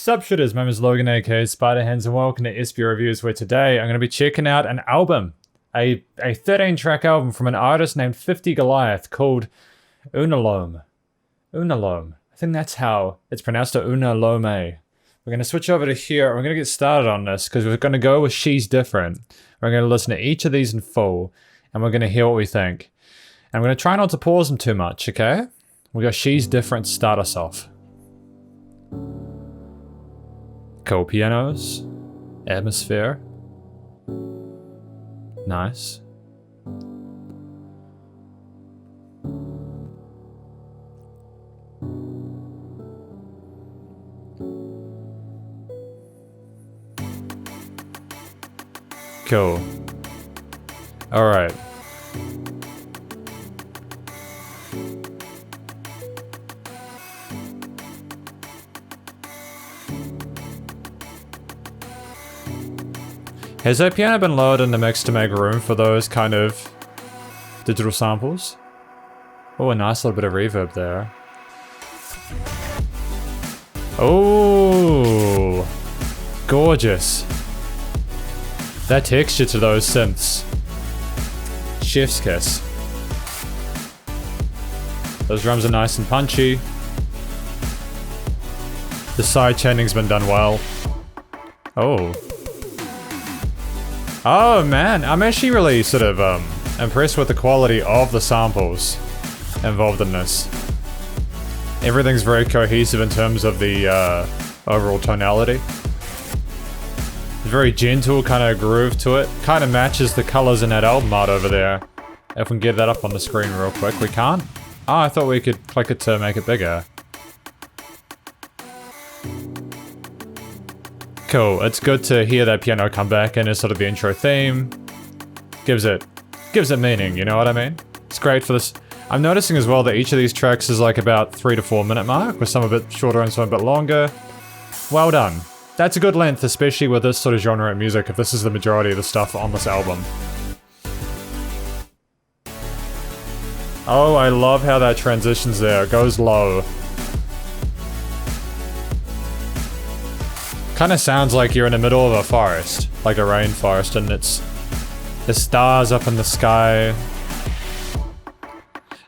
Sup shooters, my name is Logan aka Spiderhands and welcome to SB Reviews, where today I'm going to be checking out an album. A 13 track album from an artist named 50 Goliath called Unalome. Unalome. I think that's how it's pronounced, Unalome. We're going to switch over to here and we're going to get started on this because we're going to go with She's Different. We're going to listen to each of these in full and we're going to hear what we think. And I'm going to try not to pause them too much, okay? We got She's Different to start us off. Cool pianos, atmosphere, nice. Cool. All right. Has that piano been lowered in the mix to make room for those kind of digital samples? Oh, a nice little bit of reverb there. Oh, gorgeous. That texture to those synths. Chef's kiss. Those drums are nice and punchy. The side chaining's been done well. Oh. Oh man, I'm actually really sort of impressed with the quality of the samples involved in this. Everything's very cohesive in terms of the overall tonality. Very gentle kind of groove to it. Kind of matches the colors in that album art over there. If we can get that up on the screen real quick. We can't? Oh, I thought we could click it to make it bigger. Cool, it's good to hear that piano come back in as sort of the intro theme. Gives it meaning, you know what I mean? It's great for this. I'm noticing as well that each of these tracks is like about 3 to 4 minute mark, with some a bit shorter and some a bit longer. Well done. That's a good length, especially with this sort of genre of music, if this is the majority of the stuff on this album. Oh, I love how that transitions there. It goes low. Kind of sounds like you're in the middle of a forest, like a rainforest, and it's the stars up in the sky.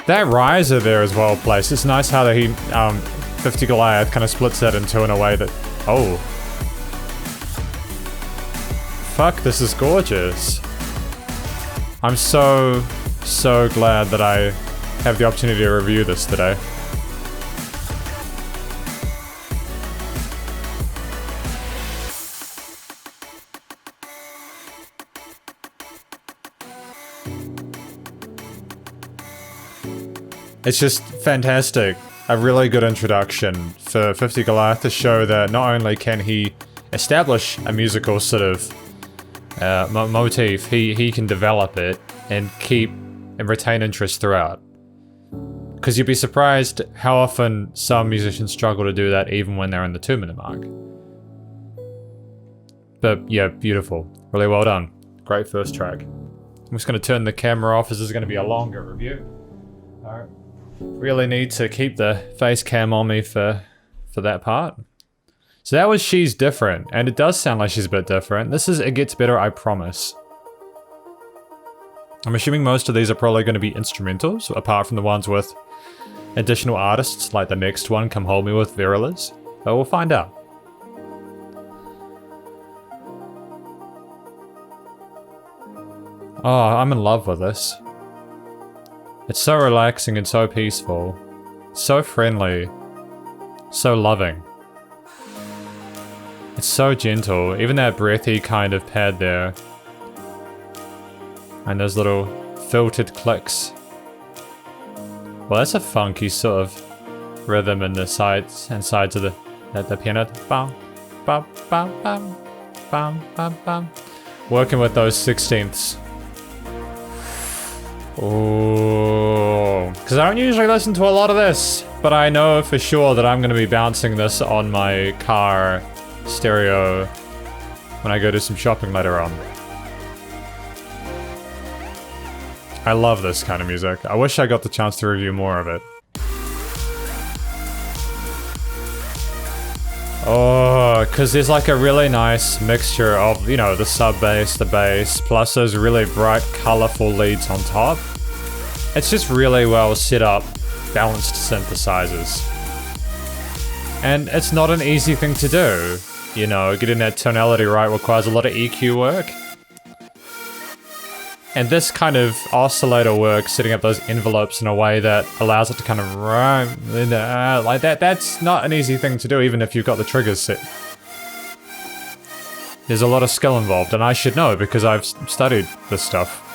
That riser there is well placed. It's nice how he, 50 Goliath kind of splits that in two in a way that, oh. Fuck, this is gorgeous. I'm so glad that I have the opportunity to review this today. It's just fantastic. A really good introduction for 50 Goliath to show that not only can he establish a musical sort of motif, he can develop it and keep and retain interest throughout. Because you'd be surprised how often some musicians struggle to do that even when they're in the 2 minute mark. But yeah, beautiful. Really well done. Great first track. I'm just going to turn the camera off as this is going to be a longer review. Alright. Really need to keep the face cam on me for that part. So that was She's Different, and it does sound like she's a bit different. This is It Gets Better, I Promise. I'm assuming most of these are probably going to be instrumentals, apart from the ones with additional artists, like the next one, Come Hold Me with Verilas. But we'll find out. Oh, I'm in love with this. It's so relaxing and so peaceful, so friendly, so loving. It's so gentle, even that breathy kind of pad there. And those little filtered clicks. Well, that's a funky sort of rhythm in the sides of the piano. Bam, bam, bam, bam, bam, bam, bam. Working with those 16ths. Oh, because I don't usually listen to a lot of this, but I know for sure that I'm going to be bouncing this on my car stereo when I go do some shopping later on. I love this kind of music. I wish I got the chance to review more of it. Oh, because there's like a really nice mixture of, you know, the sub bass, the bass, plus those really bright, colorful leads on top. It's just really well set up, balanced synthesizers. And it's not an easy thing to do. You know, getting that tonality right requires a lot of EQ work. And this kind of oscillator work, setting up those envelopes in a way that allows it to kind of rhyme like that, that's not an easy thing to do, even if you've got the triggers set. There's a lot of skill involved, and I should know because I've studied this stuff.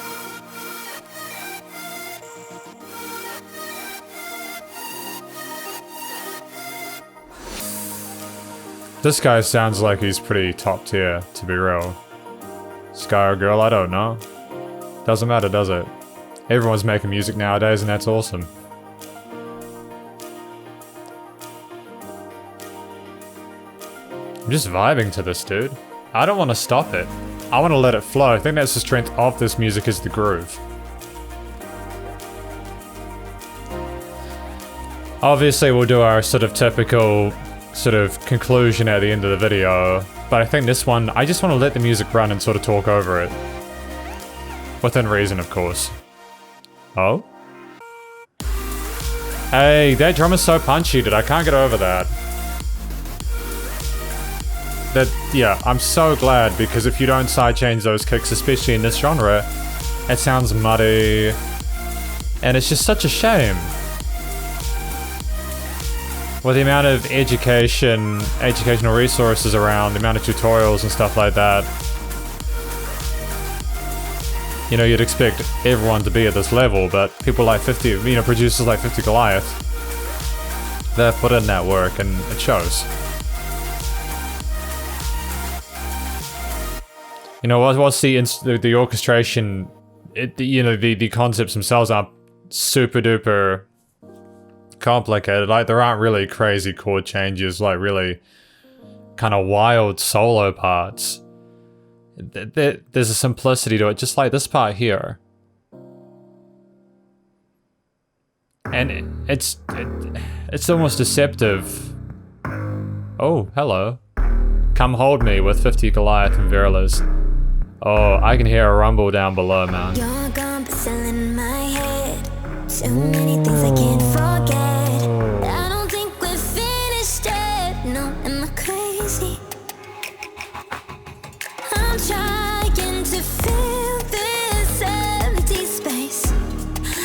This guy sounds like he's pretty top tier, to be real. Sky or girl, I don't know. Doesn't matter, does it? Everyone's making music nowadays, and that's awesome. I'm just vibing to this, dude. I don't want to stop it. I want to let it flow. I think that's the strength of this music, is the groove. Obviously, we'll do our sort of typical sort of conclusion at the end of the video, but I think this one, I just want to let the music run and sort of talk over it. Within reason, of course. Oh? Hey, that drum is so punchy, dude. I can't get over that. Yeah, I'm so glad, because if you don't sidechain those kicks, especially in this genre, it sounds muddy. And it's just such a shame. With the amount of educational resources around, the amount of tutorials and stuff like that, you know, you'd expect everyone to be at this level, but people like 50, you know, producers like 50 Goliath, they've put in that work and it shows. You know, whilst the orchestration, you know, the concepts themselves aren't super duper complicated, like there aren't really crazy chord changes, like really kind of wild solo parts. There's a simplicity to it, just like this part here. And it's almost deceptive. Oh, hello. Come hold me with 50 Goliath and Verilas. Oh, I can hear a rumble down below, man. You're gone, but still in my head. So many things I can't forget. I don't think we're finished yet. No, am I crazy? I'm trying to fill this empty space.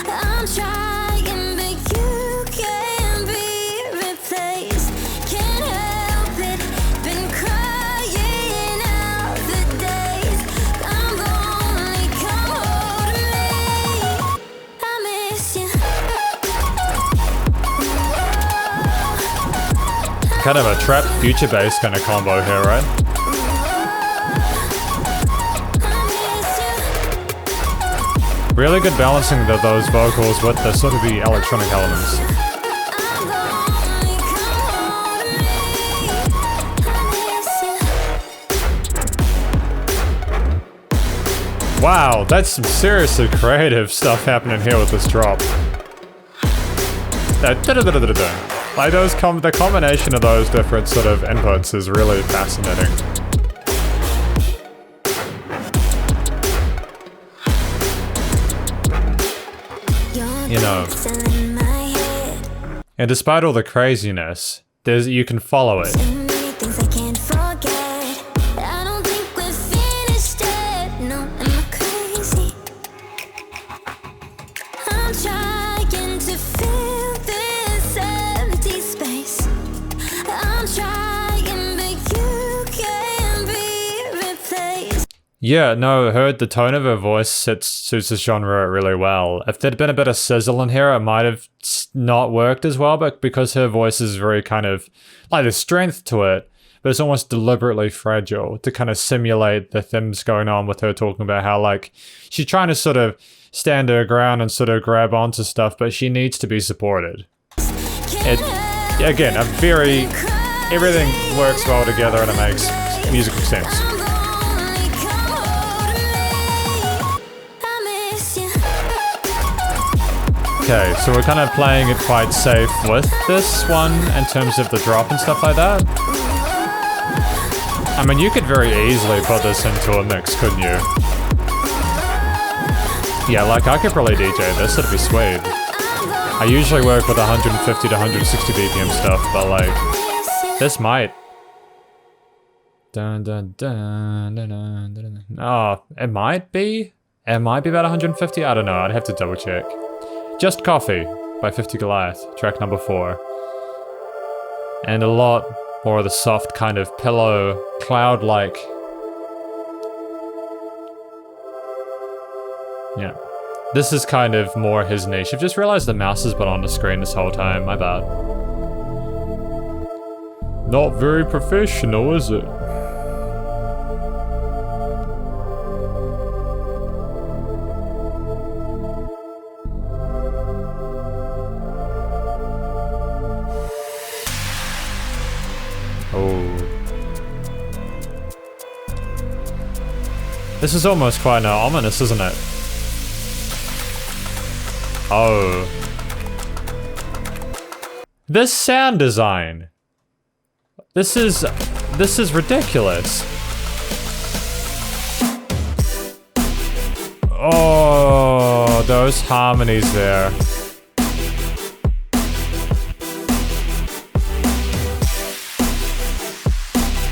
I'm trying, but you can't be replaced. Can't help it, been crying out the days. I'm lonely, come hold me. I miss you. Kind of a trap future bass kind of combo here, right? Really good balancing of those vocals with the sort of the electronic elements. Wow, that's some seriously creative stuff happening here with this drop. Like the combination of those different sort of inputs is really fascinating. You know, and despite all the craziness, you can follow it. Yeah, no, heard the tone of her voice suits this genre really well. If there'd been a bit of sizzle in here, it might have not worked as well, but because her voice is very kind of, like there's strength to it, but it's almost deliberately fragile to kind of simulate the themes going on with her talking about how like, she's trying to sort of stand her ground and sort of grab onto stuff, but she needs to be supported. Again, everything works well together and it makes musical sense. Okay, so we're kind of playing it quite safe with this one in terms of the drop and stuff like that. I mean, you could very easily put this into a mix, couldn't you? Yeah, like I could probably DJ this, it'd be sweet. I usually work with 150 to 160 BPM stuff, but like, this might. Dun, dun, dun, dun, dun, dun, dun. Oh, it might be? It might be about 150? I don't know, I'd have to double check. Just Coffee by 50 Goliath, track number 4. And a lot more of the soft kind of pillow, cloud-like. Yeah. This is kind of more his niche. I've just realized the mouse has been on the screen this whole time, my bad. Not very professional, is it? This is almost quite ominous, isn't it? Oh. This sound design. This is ridiculous. Oh, those harmonies there.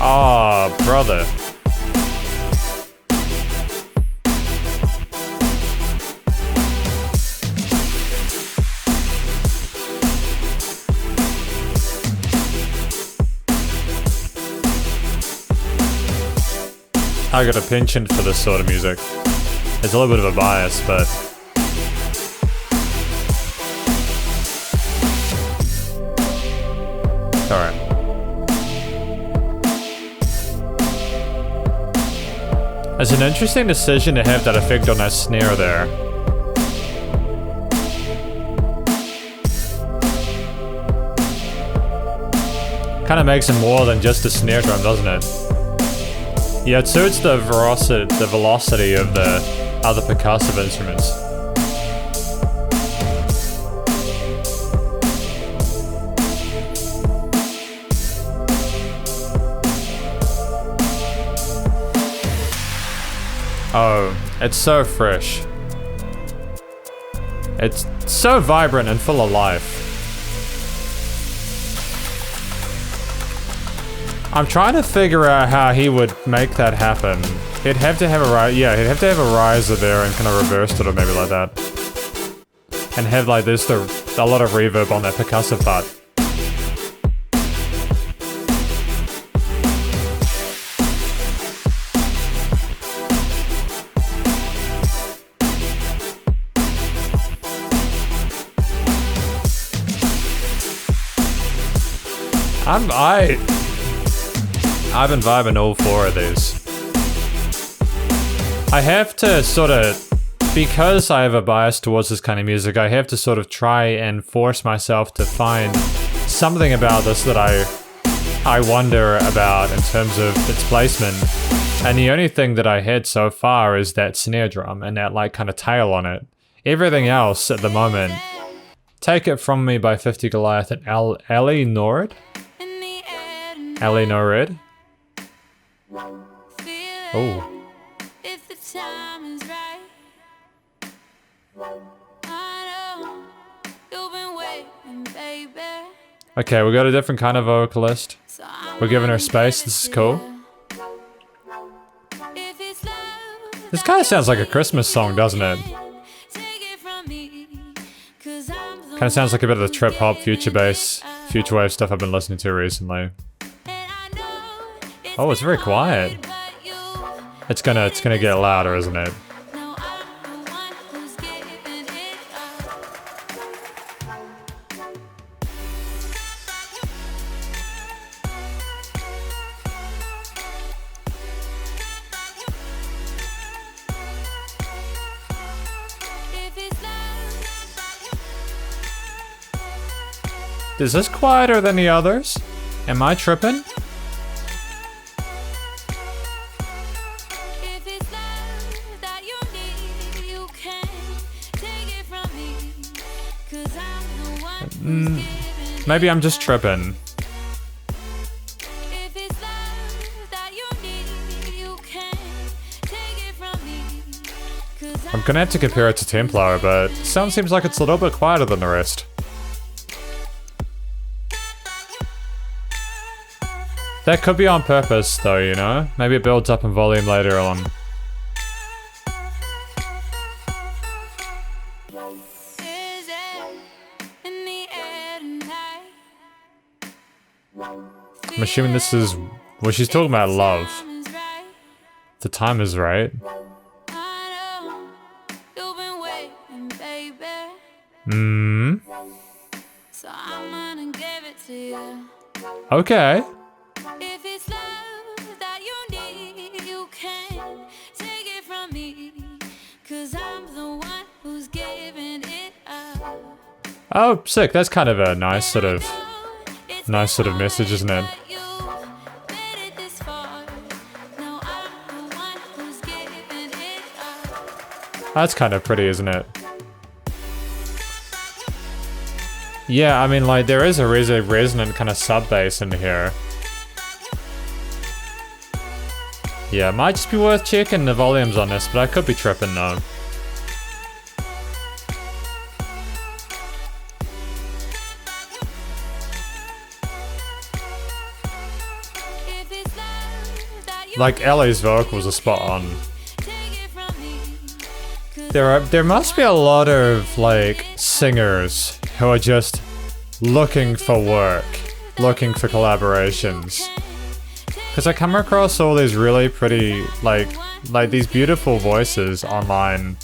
Oh, brother. I got a penchant for this sort of music. It's a little bit of a bias, but... it's alright. It's an interesting decision to have that effect on that snare there. Kinda makes it more than just a snare drum, doesn't it? Yeah, it suits the velocity of the other percussive instruments. Oh, it's so fresh. It's so vibrant and full of life. I'm trying to figure out how he would make that happen. He'd have to have a he'd have to have a riser there and kind of reversed it or maybe like that. And have like this a lot of reverb on that percussive part. I've been vibing all 4 of these. I have to sort of, because I have a bias towards this kind of music, I have to sort of try and force myself to find something about this that I wonder about in terms of its placement. And the only thing that I had so far is that snare drum and that like kind of tail on it. Everything else at the moment, Take It From Me by 50 Goliath and Ali Norid? Ali Norid? Oh. Okay, we got a different kind of vocalist. We're giving her space. This is cool. This kind of sounds like a Christmas song, doesn't it? Kind of sounds like a bit of the trip hop, future bass, future wave stuff I've been listening to recently. Oh, it's very quiet. It's gonna get louder, isn't it? Is this quieter than the others? Am I tripping? Maybe I'm just tripping. I'm gonna have to compare it to Templar, but sound seems like it's a little bit quieter than the rest. That could be on purpose though, you know? Maybe it builds up in volume later on. I'm assuming this is... well, she's talking about love. The time is right. Okay. If it's love that you need, you can take it from me, 'cause I'm the one who's giving it up. Oh, sick. That's kind of a nice sort of message, isn't it? That's kind of pretty, isn't it? Yeah, I mean, like, there is a resonant kind of sub-bass in here. Yeah, it might just be worth checking the volumes on this, but I could be tripping though. Like, Ellie's vocals are spot on. There must be a lot of, like, singers who are just looking for work, looking for collaborations. Because I come across all these really pretty, like these beautiful voices online,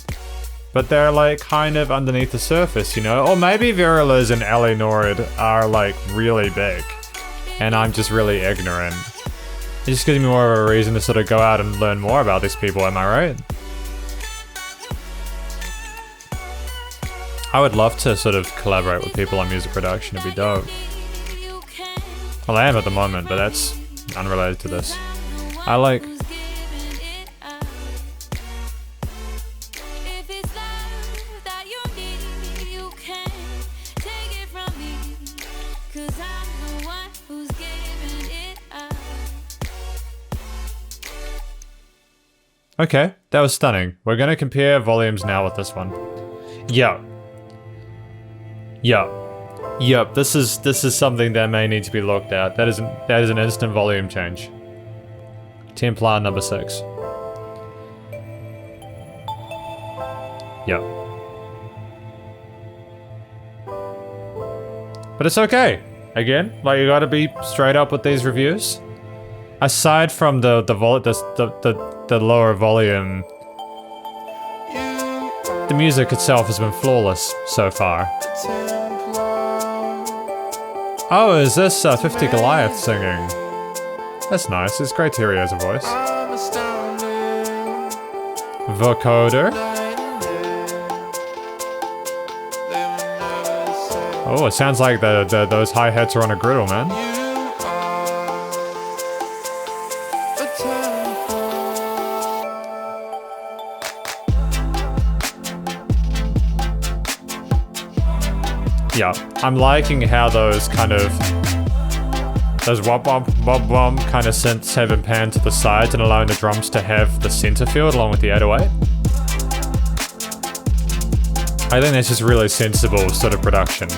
but they're like kind of underneath the surface, you know? Or maybe Vera Liz and Ellie Nord are like really big, and I'm just really ignorant. It just gives me more of a reason to sort of go out and learn more about these people, am I right? I would love to sort of collaborate with people on music production, it'd be dope. Well, I am at the moment, but that's unrelated to this. I like... Okay, that was stunning. We're gonna compare volumes now with this one. Yup, this is something that may need to be looked at. That is an instant volume change. Templar number 6. Yup. But it's okay. Again, like, you gotta be straight up with these reviews. Aside from the lower volume, the music itself has been flawless so far. Oh, is this 50 Goliath singing? That's nice, it's great to hear he has a voice. Vocoder. Oh, it sounds like those hi-hats are on a griddle, man. Yeah, I'm liking how those kind of... those wop-wop-wop-wop kind of synths have been panned to the sides and allowing the drums to have the center field along with the 808. I think that's just really sensible sort of production.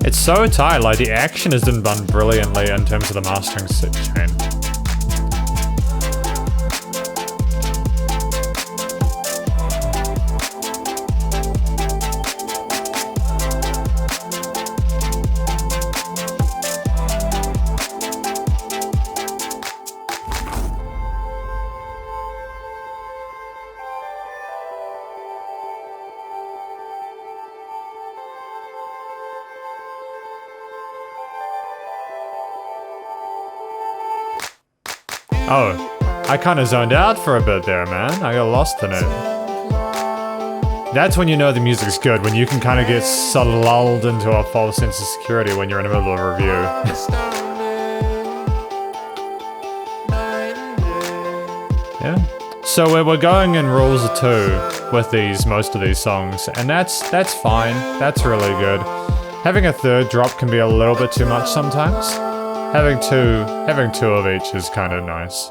It's so tight, like the action has been done brilliantly in terms of the mastering chain. Oh, I kind of zoned out for a bit there, man. I got lost in it. That's when you know the music's good, when you can kind of get sort of lulled into a false sense of security when you're in the middle of a review. Yeah. So we're going in rules of 2 with most of these songs, and that's fine. That's really good. Having a third drop can be a little bit too much sometimes. Having two of each is kind of nice.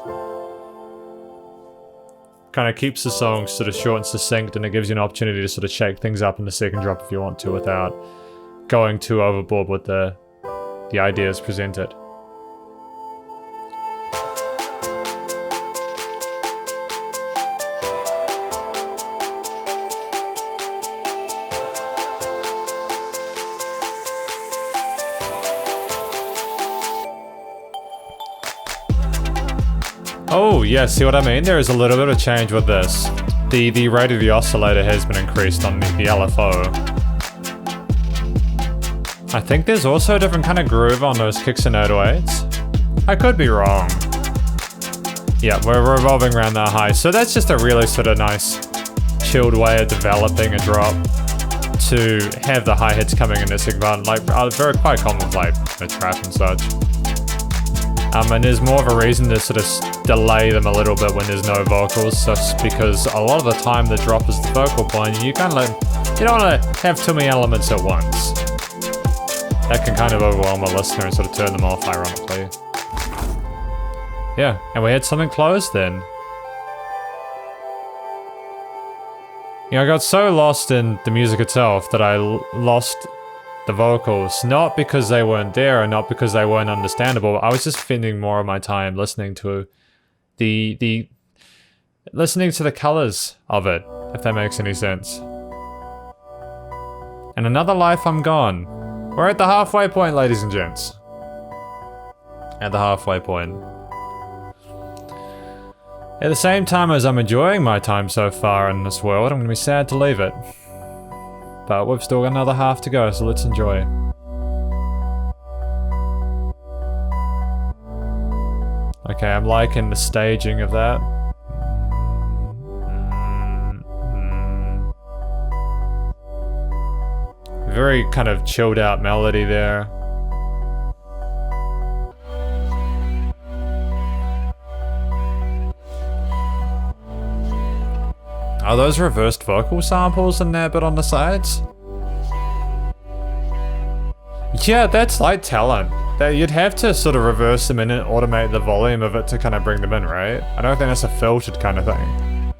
kind of keeps the song sort of short and succinct, and it gives you an opportunity to sort of shake things up in the second drop if you want to without going too overboard with the ideas presented. Oh, yeah, see what I mean? There is a little bit of change with this. The rate of the oscillator has been increased on the LFO. I think there's also a different kind of groove on those kicks and 808s. I could be wrong. Yeah, we're revolving around that high. So that's just a really sort of nice, chilled way of developing a drop to have the hi-hats coming in this segment. Like, very quite common with like the trap and such. And there's more of a reason to sort of delay them a little bit when there's no vocals, just because a lot of the time the drop is the focal point, and you don't want to have too many elements at once. That can kind of overwhelm a listener and sort of turn them off, ironically. Yeah, and we had something closed then. You know, I got so lost in the music itself that I lost the vocals, not because they weren't there and not because they weren't understandable. I was just spending more of my time listening to the colors of it, if that makes any sense. And another life I'm gone. We're at the halfway point, ladies and gents. At the halfway point. At the same time as I'm enjoying my time so far in this world, I'm gonna be sad to leave it. But we've still got another half to go, so let's enjoy. Okay, I'm liking the staging of that. Very kind of chilled out melody there. Are those reversed vocal samples in there but on the sides? Yeah, that's like talent. That you'd have to sort of reverse them in and automate the volume of it to kind of bring them in, right? I don't think that's a filtered kind of thing.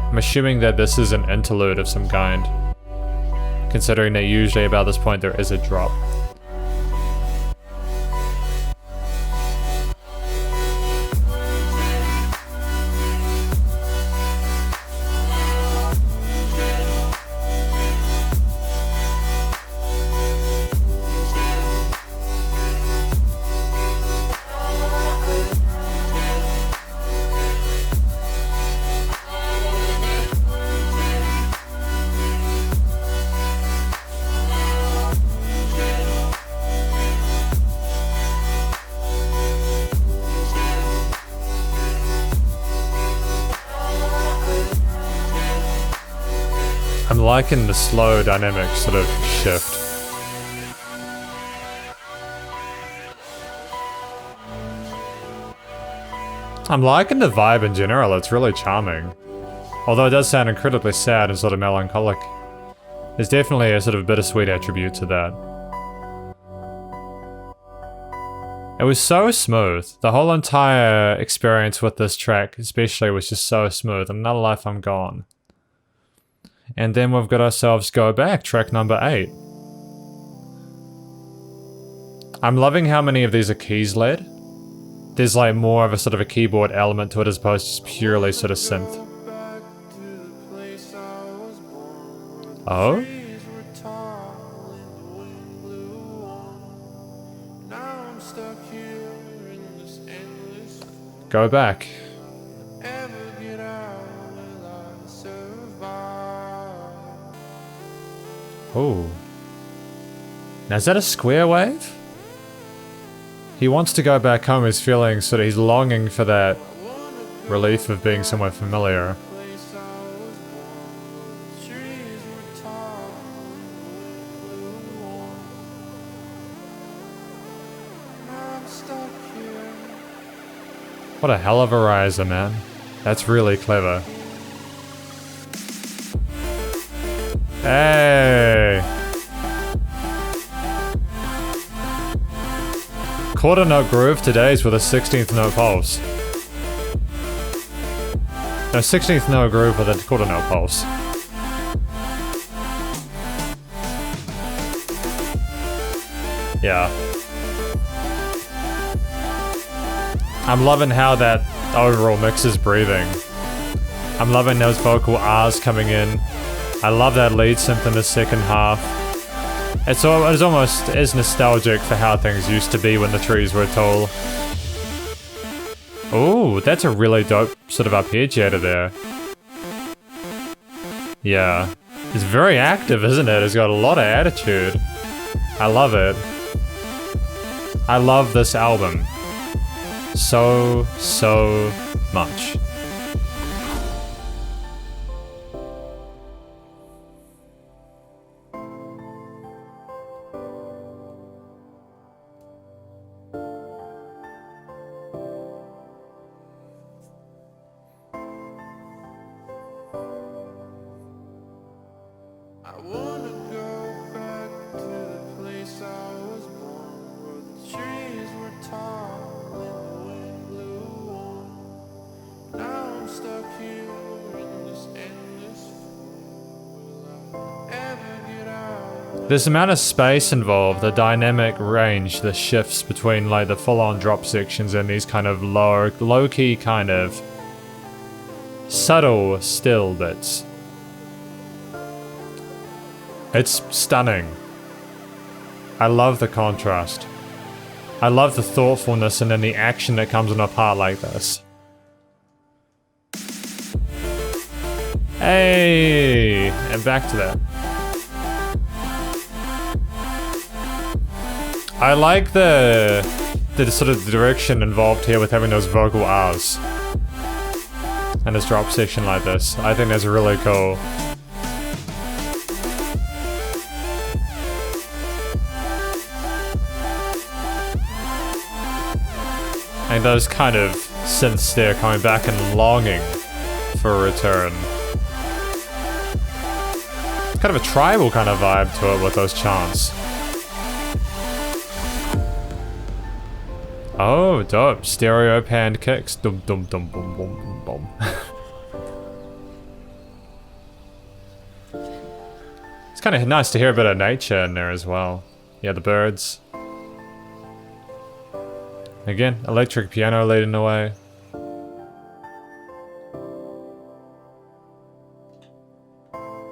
I'm assuming that this is an interlude of some kind, considering that usually about this point there is a drop. I'm liking the slow dynamic sort of shift. I'm liking the vibe in general, it's really charming. Although it does sound incredibly sad and sort of melancholic. There's definitely a sort of bittersweet attribute to that. It was so smooth. The whole entire experience with this track especially was just so smooth. Another life I'm gone. And then we've got ourselves Go Back, track number 8. I'm loving how many of these are keys led. There's like more of a sort of a keyboard element to it as opposed to just purely sort of synth. Oh? Go back. Oh. Now is that a square wave? He wants to go back home, he's feeling sort of, he's longing for that relief of being somewhere familiar. What a hell of a riser, man. That's really clever. Hey! Quarter note groove today's with a 16th note pulse. No, 16th note groove with a quarter note pulse. Yeah. I'm loving how that overall mix is breathing. I'm loving those vocal R's coming in. I love that lead synth in the second half. It's almost as nostalgic for how things used to be when the trees were tall. Ooh, that's a really dope sort of arpeggiator there. Yeah. It's very active, isn't it? It's got a lot of attitude. I love it. I love this album. So much. I wanna go back to the place I was born, where the trees were tall and the wind blew warm. Now I'm stuck here in this endless flow. Will I ever get out? There's amount of space involved, the dynamic range, the shifts between like the full-on drop sections and these kind of low-key kind of subtle still bits. It's stunning. I love the contrast. I love the thoughtfulness and then the action that comes in a part like this. Hey! And back to that. I like the sort of direction involved here with having those vocal R's. And this drop section like this. I think that's really cool. And those kind of synths there coming back and longing for a return. Kind of a tribal kind of vibe to it with those chants. Oh, dope. Stereo panned kicks. Dum dum dum bum bum bum bum. It's kind of nice to hear a bit of nature in there as well. Yeah, the birds. Again, electric piano leading the way.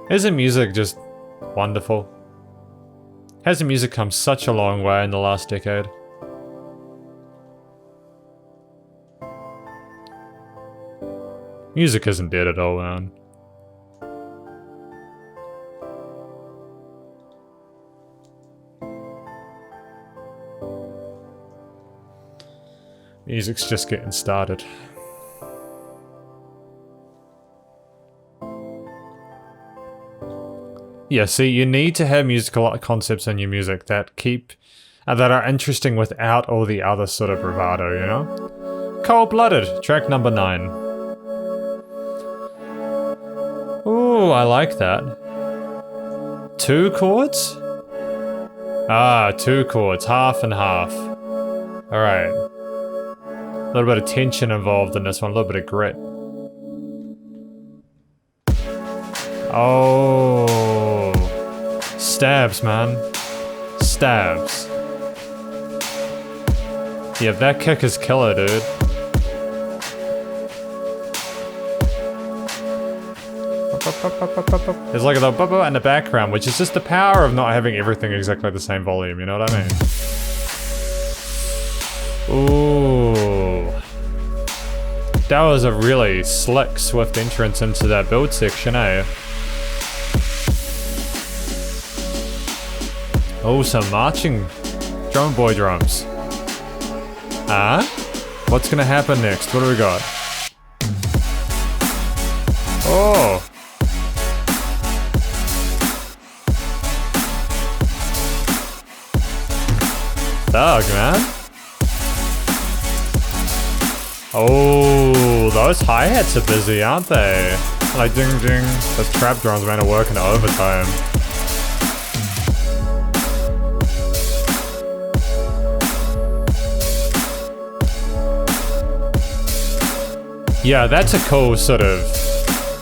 Isn't music just wonderful? Hasn't music come such a long way in the last decade? Music isn't dead at all, man. Music's just getting started. Yeah, see, you need to have musical concepts in your music that that are interesting without all the other sort of bravado, you know? Cold-Blooded, track number 9. Ooh, I like that. 2 chords? Ah, 2 chords, half and half. Alright. A little bit of tension involved in this one, a little bit of grit. Oh, stabs, man. Stabs. Yeah, that kick is killer, dude. There's like a little bubble in the background, which is just the power of not having everything exactly the same volume, you know what I mean? Ooh. That was a really slick, swift entrance into that build section, eh? Oh, some marching drum boy drums. Ah? What's gonna happen next? What do we got? Oh! Thug, man. Oh, those hi-hats are busy, aren't they? Like ding ding. Those trap drums, man, are working overtime. Yeah, that's a cool sort of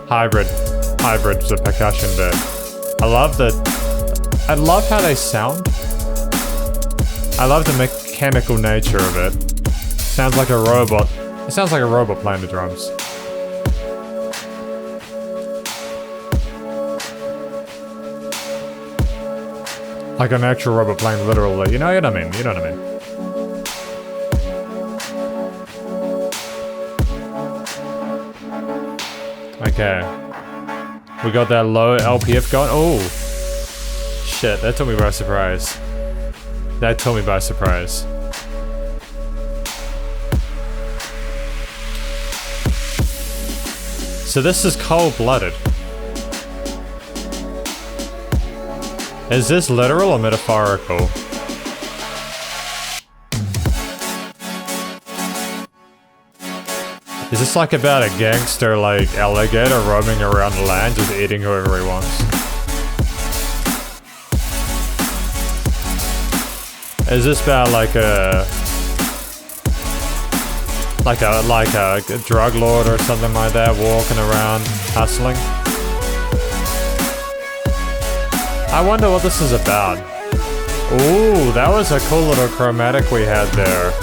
hybrid sort of percussion bit. I love how they sound. I love the mechanical nature of it. Sounds like a robot. It sounds like a robot playing the drums. Like an actual robot playing literally. You know what I mean? You know what I mean? Okay. We got that low LPF going. Oh! Shit, that took me by surprise. That took me by surprise. So this is cold-blooded. Is this literal or metaphorical? Is this like about a gangster like alligator roaming around the land just eating whoever he wants? Is this about like a drug lord or something like that walking around hustling? I wonder what this is about. Ooh, that was a cool little chromatic we had there.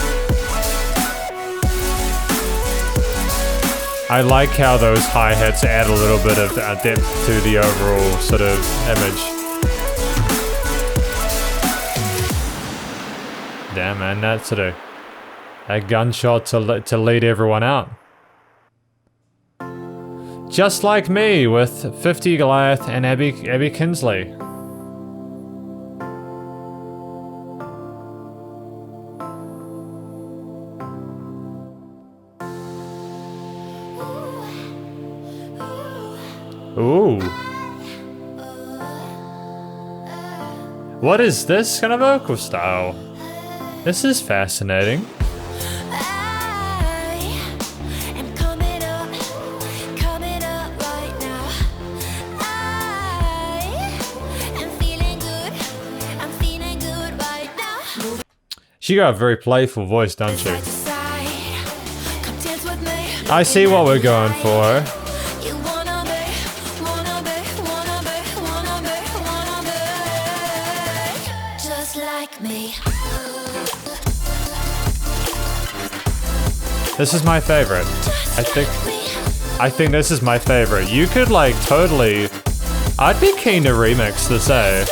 I like how those hi-hats add a little bit of depth to the overall sort of image. Damn man, that's sort of a gunshot to lead everyone out. Just like me with 50 Goliath and Abby Kinsley. Ooh. What is this kind of vocal style? This is fascinating. She got a very playful voice, don't she? I see what we're going for. This is my favorite. I think this is my favorite. You could like totally... I'd be keen to remix this, eh?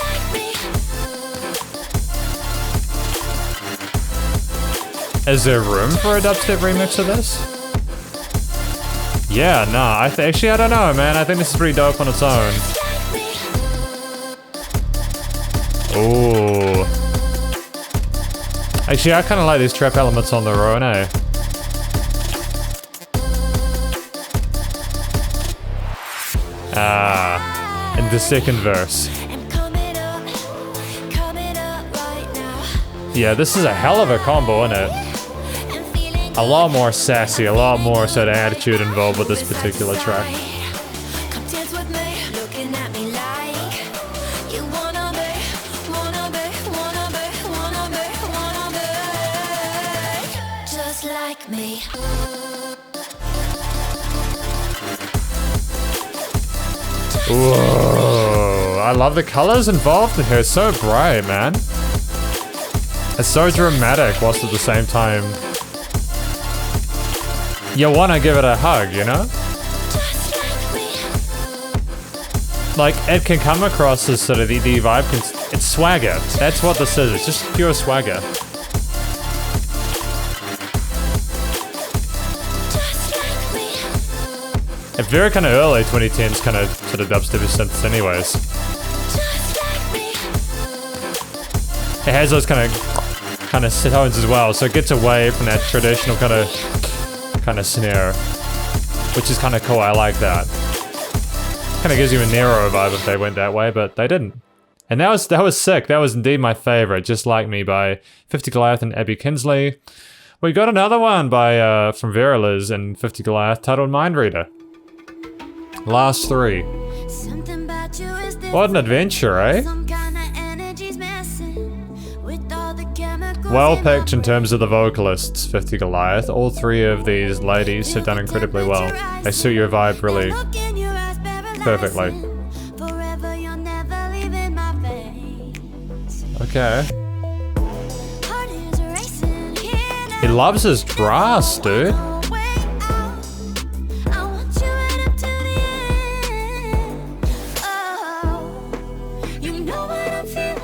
Is there room for a dubstep remix of this? Yeah, nah, actually I don't know, man. I think this is pretty dope on its own. Ooh. Actually, I kind of like these trap elements on their own, eh? In the second verse. Yeah, this is a hell of a combo, isn't it? A lot more sassy, a lot more sort of attitude involved with this particular track. Whoa, I love the colors involved in here. It's so bright, man. It's so dramatic whilst at the same time you wanna give it a hug, you know? Like, it can come across as sort of the vibe, it's swagger. That's what this is, it's just pure swagger. A very kind of early 2010s kind of sort of dubstep synths anyways. It has those kind of tones as well, so it gets away from that traditional kind of snare, which is kind of cool. I like that. Kind of gives you a Nero vibe if they went that way, but they didn't. And that was sick. That was indeed my favorite. Just Like Me by 50 Goliath and Abby Kinsley. We got another one by from Vera Liz and 50 Goliath titled Mind Reader. Last three. What an adventure, eh? well picked in terms of the vocalists, 50 Goliath. All three of these ladies have done incredibly well. They suit your vibe really perfectly. Okay. He loves his grass, dude.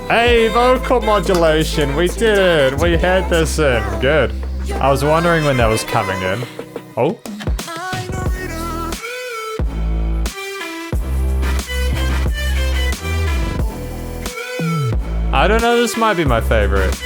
Hey, vocal modulation, we did it. We had this in. Good. I was wondering when that was coming in. Oh. I don't know, this might be my favorite.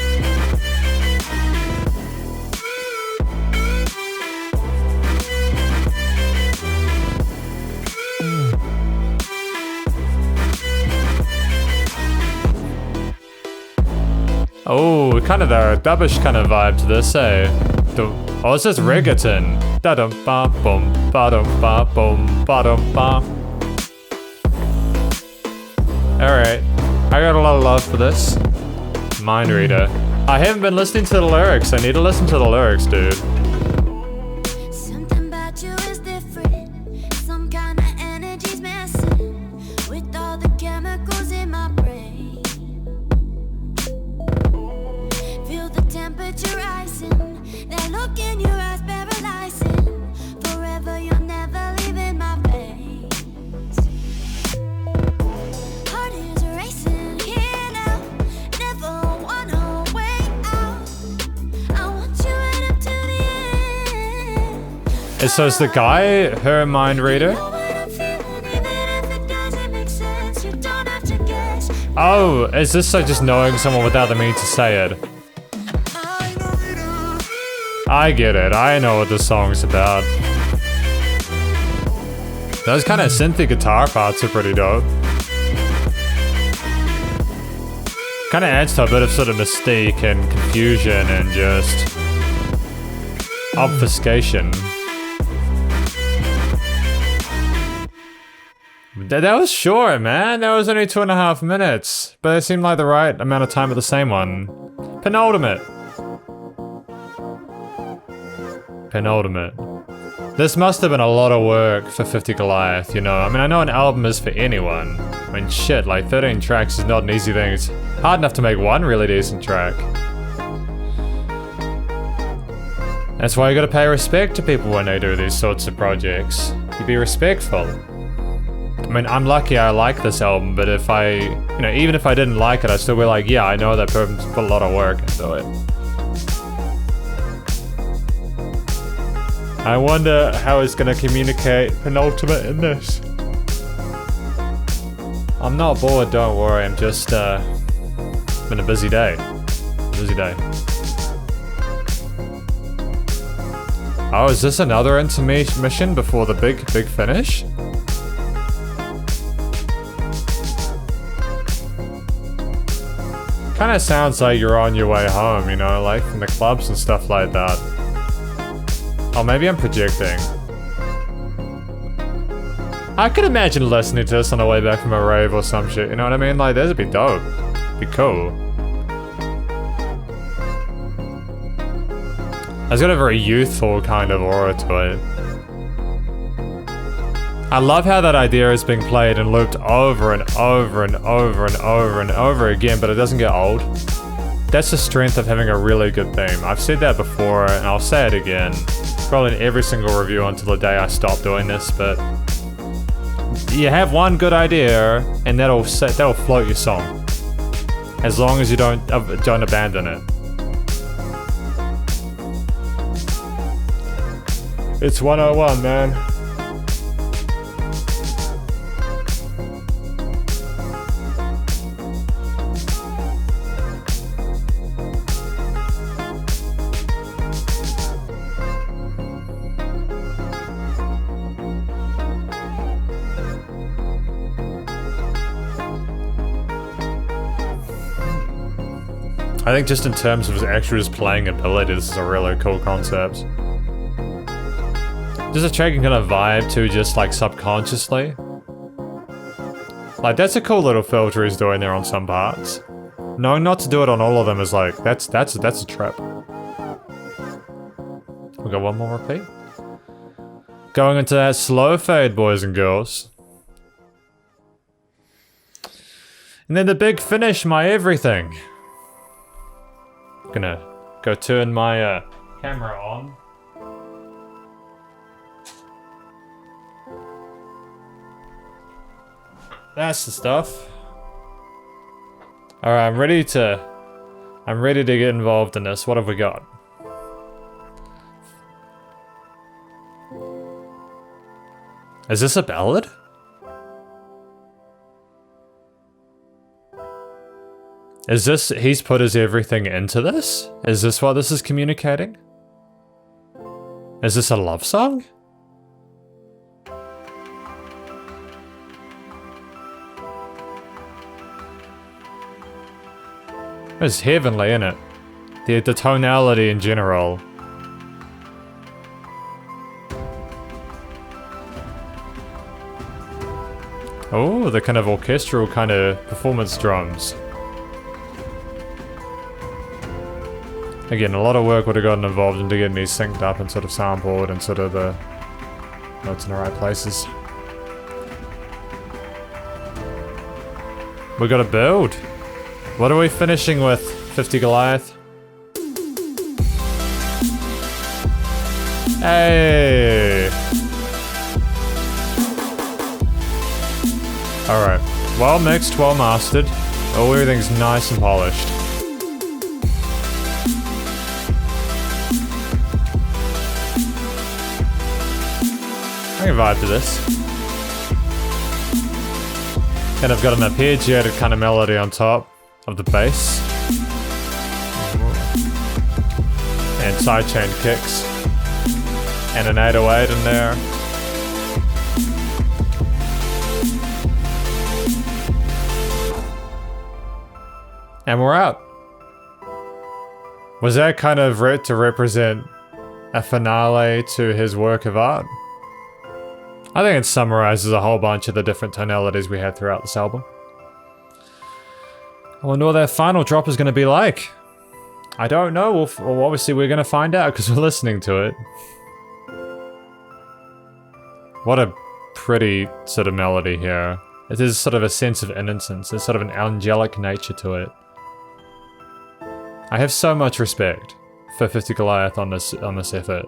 Oh, kind of the dubbish kind of vibe to this, eh? Oh, it's just reggaeton. Da-dum ba bum ba dum ba bum ba dum ba. Alright, I got a lot of love for this. Mind reader. I haven't been listening to the lyrics. I need to listen to the lyrics, dude. Something about you is different. Some kind of energy's messing with all the chemicals in my brain. Feel the temperature rising. That look in your eyes paralyzing. Forever you'll never leave in my veins. Heart is racing here now. Never wanna wait out. I want you right up to the end. So is the guy her mind reader? Know what I'm feeling, even if it doesn't make sense. You don't have to guess. Oh, is this like just knowing someone without the means to say it? I get it. I know what this song's about. Those kind of synthy guitar parts are pretty dope. Kind of adds to a bit of sort of mystique and confusion and just obfuscation. That was short, man. That was only 2.5 minutes, but it seemed like the right amount of time for the same one. Penultimate. Penultimate. This must have been a lot of work for 50 Goliath, you know? I mean, I know an album is for anyone. I mean, shit, like 13 tracks is not an easy thing. It's hard enough to make one really decent track. That's why you gotta pay respect to people when they do these sorts of projects. You be respectful. I mean, I'm lucky I like this album, but if I, you know, even if I didn't like it, I'd still be like, yeah, I know that person's put a lot of work into it. I wonder how it's gonna communicate penultimate in this. I'm not bored, don't worry, I'm just, been a busy day. Busy day. Oh, is this another intermission before the big finish? Kinda sounds like you're on your way home, you know, like from the clubs and stuff like that. Oh, maybe I'm projecting. I could imagine listening to this on the way back from a rave or some shit, you know what I mean? Like, that'd be dope. Be cool. It's got a very youthful kind of aura to it. I love how that idea is being played and looped over and over and over and over and over again, but it doesn't get old. That's the strength of having a really good theme. I've said that before, and I'll say it again. Probably in every single review until the day I stop doing this, but you have one good idea, and that'll float your song, as long as you don't abandon it. It's 101, man. I think just in terms of his actual just playing ability, this is a really cool concept. Just a track you can kind of vibe to just like subconsciously. Like that's a cool little filter he's doing there on some parts. Knowing not to do it on all of them is like, that's a trap. We got one more repeat. Going into that slow fade, boys and girls. And then the big finish, my everything. Gonna go turn my camera on. That's the stuff. Alright, I'm ready to get involved in this. What have we got? Is this a ballad? Is this, he's put his everything into this? Is this what this is communicating? Is this a love song? It's heavenly, isn't it? The tonality in general. Oh, the kind of orchestral kind of performance drums. Again, a lot of work would have gotten involved into getting these synced up and sort of sampled and sort of the notes in the right places. We got to build. What are we finishing with, 50 Goliath? Hey! Alright, well mixed, well mastered. Oh, everything's nice and polished. I can vibe to this. And I've got an arpeggiated kind of melody on top of the bass. And sidechain kicks. And an 808 in there. And we're out. Was that kind of to represent a finale to his work of art? I think it summarizes a whole bunch of the different tonalities we had throughout this album. I wonder what that final drop is going to be like. I don't know. Well, obviously we're going to find out because we're listening to it. What a pretty sort of melody here. It is sort of a sense of innocence. There's sort of an angelic nature to it. I have so much respect for 50 Goliath on this effort.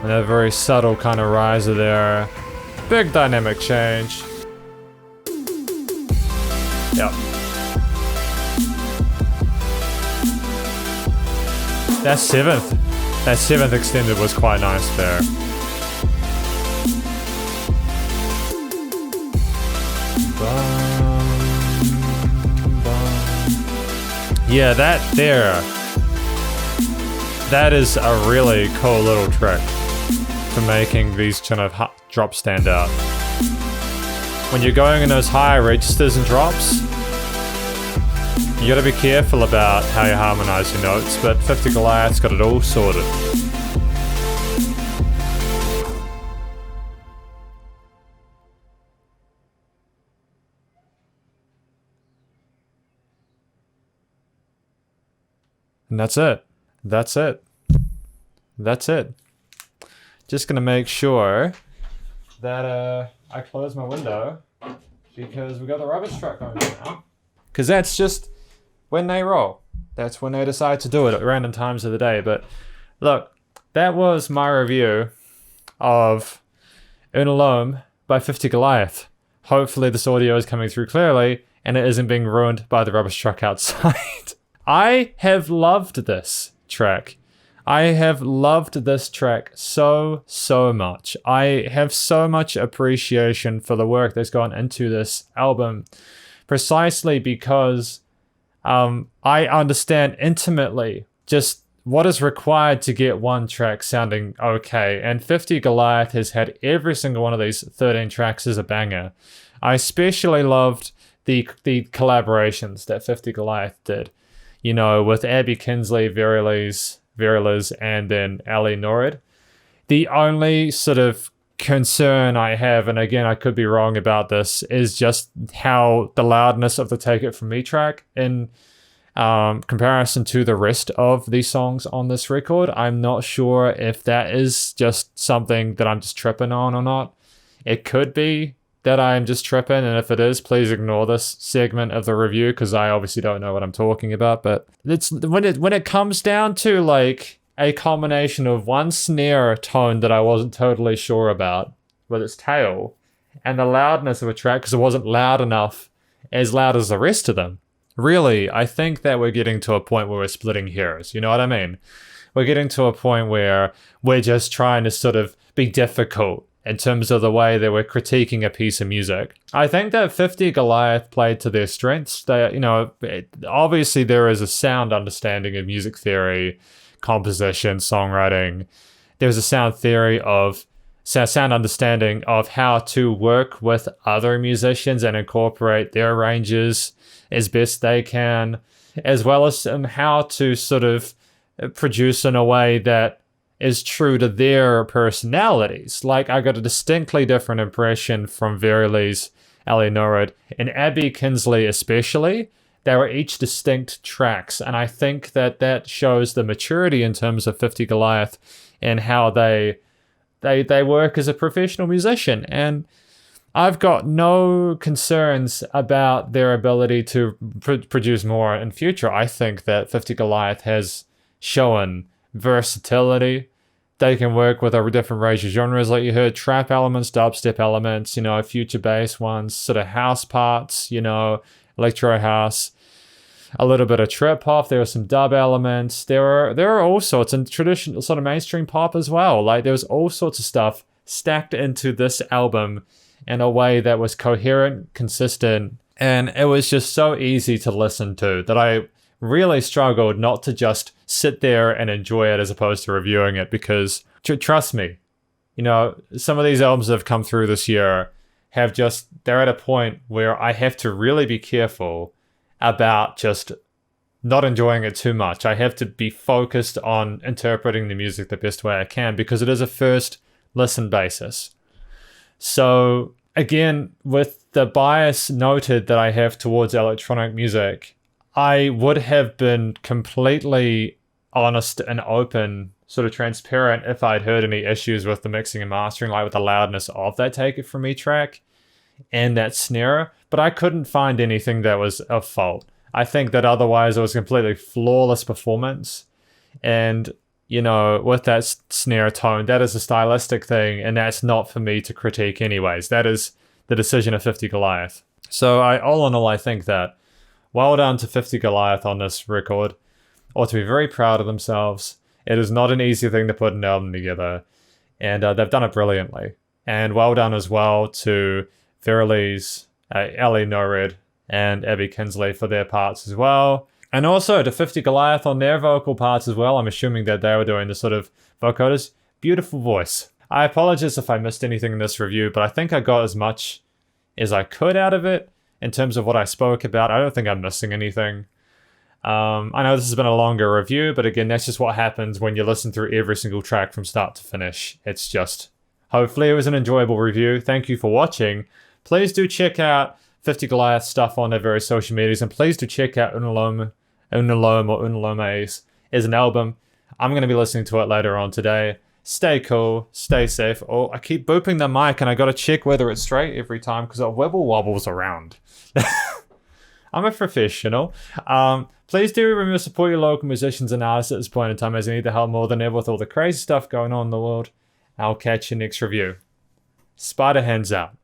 And a very subtle kind of riser there. Big dynamic change. Yep. That seventh extended was quite nice there. Yeah, that is a really cool little trick for making these kind of drops stand out. When you're going in those higher registers and drops, you gotta be careful about how you harmonize your notes, but 50 Goliath's got it all sorted. And that's it. That's it. That's it. Just gonna make sure that I close my window because we got the rubbish truck going now. Because that's just when they roll. That's when they decide to do it at random times of the day. But look, that was my review of Unalome by 50 Goliath. Hopefully this audio is coming through clearly and it isn't being ruined by the rubbish truck outside. I have loved this track. I have loved this track so much. I have so much appreciation for the work that's gone into this album, precisely because I understand intimately just what is required to get one track sounding okay. And 50 Goliath has had every single one of these 13 tracks as a banger. I especially loved the collaborations that 50 Goliath did. You know, with Abby Kinsley, Very Liz, and then Ali Norid. The only sort of concern I have, and again, I could be wrong about this, is just how the loudness of the Take It From Me track in comparison to the rest of the songs on this record. I'm not sure if that is just something that I'm just tripping on or not. It could be that I'm just tripping, and if it is, please ignore this segment of the review because I obviously don't know what I'm talking about. But it's when it comes down to like a combination of one snare tone that I wasn't totally sure about with its tail and the loudness of a track because it wasn't loud enough, as loud as the rest of them. Really, I think that we're getting to a point where we're splitting hairs. You know what I mean? We're getting to a point where we're just trying to sort of be difficult in terms of the way that we're critiquing a piece of music. I think that 50 Goliath played to their strengths. They, obviously there is a sound understanding of music theory, composition, songwriting. There's a sound understanding of how to work with other musicians and incorporate their ranges as best they can, as well as how to sort of produce in a way that is true to their personalities. Like, I got a distinctly different impression from Verily's Ellie Norwood and Abby Kinsley especially. They were each distinct tracks, and I think that shows the maturity in terms of 50 Goliath and how they work as a professional musician. And I've got no concerns about their ability to produce more in future. I think that 50 Goliath has shown versatility. They can work with a different range of genres, like you heard, trap elements, dubstep elements, future bass ones, sort of house parts, electro house, a little bit of trip hop. There were some dub elements. There are all sorts, and traditional sort of mainstream pop as well. Like, there was all sorts of stuff stacked into this album in a way that was coherent, consistent, and it was just so easy to listen to that I really struggled not to just sit there and enjoy it as opposed to reviewing it, because trust me, some of these albums that have come through this year they're at a point where I have to really be careful about just not enjoying it too much. I have to be focused on interpreting the music the best way I can because it is a first listen basis. So again, with the bias noted that I have towards electronic music, I would have been completely honest and open, sort of transparent, if I'd heard any issues with the mixing and mastering, like with the loudness of that Take It From Me track and that snare, but I couldn't find anything that was a fault. I think that otherwise it was a completely flawless performance. And, with that snare tone, that is a stylistic thing, and that's not for me to critique anyways. That is the decision of 50 Goliath. So all in all, I think that well done to 50 Goliath on this record. Ought to be very proud of themselves. It is not an easy thing to put an album together, and they've done it brilliantly. And well done as well to Verily's Ellie Norwood and Abby Kinsley for their parts as well. And also to 50 Goliath on their vocal parts as well. I'm assuming that they were doing the sort of vocoders. Beautiful voice. I apologize if I missed anything in this review, but I think I got as much as I could out of it in terms of what I spoke about. I don't think I'm missing anything. I know this has been a longer review, but again, that's just what happens when you listen through every single track from start to finish. It's just, hopefully it was an enjoyable review. Thank you for watching. Please do check out 50 Goliath stuff on their various social medias, and please do check out Unalome or Unalome's is an album. I'm going to be listening to it later on today. Stay cool, stay safe. Oh, I keep booping the mic and I got to check whether it's straight every time because it wibble wobbles around. I'm a professional. Please do remember to support your local musicians and artists at this point in time, as they need the help more than ever with all the crazy stuff going on in the world. I'll catch you next review. Spider Hands out.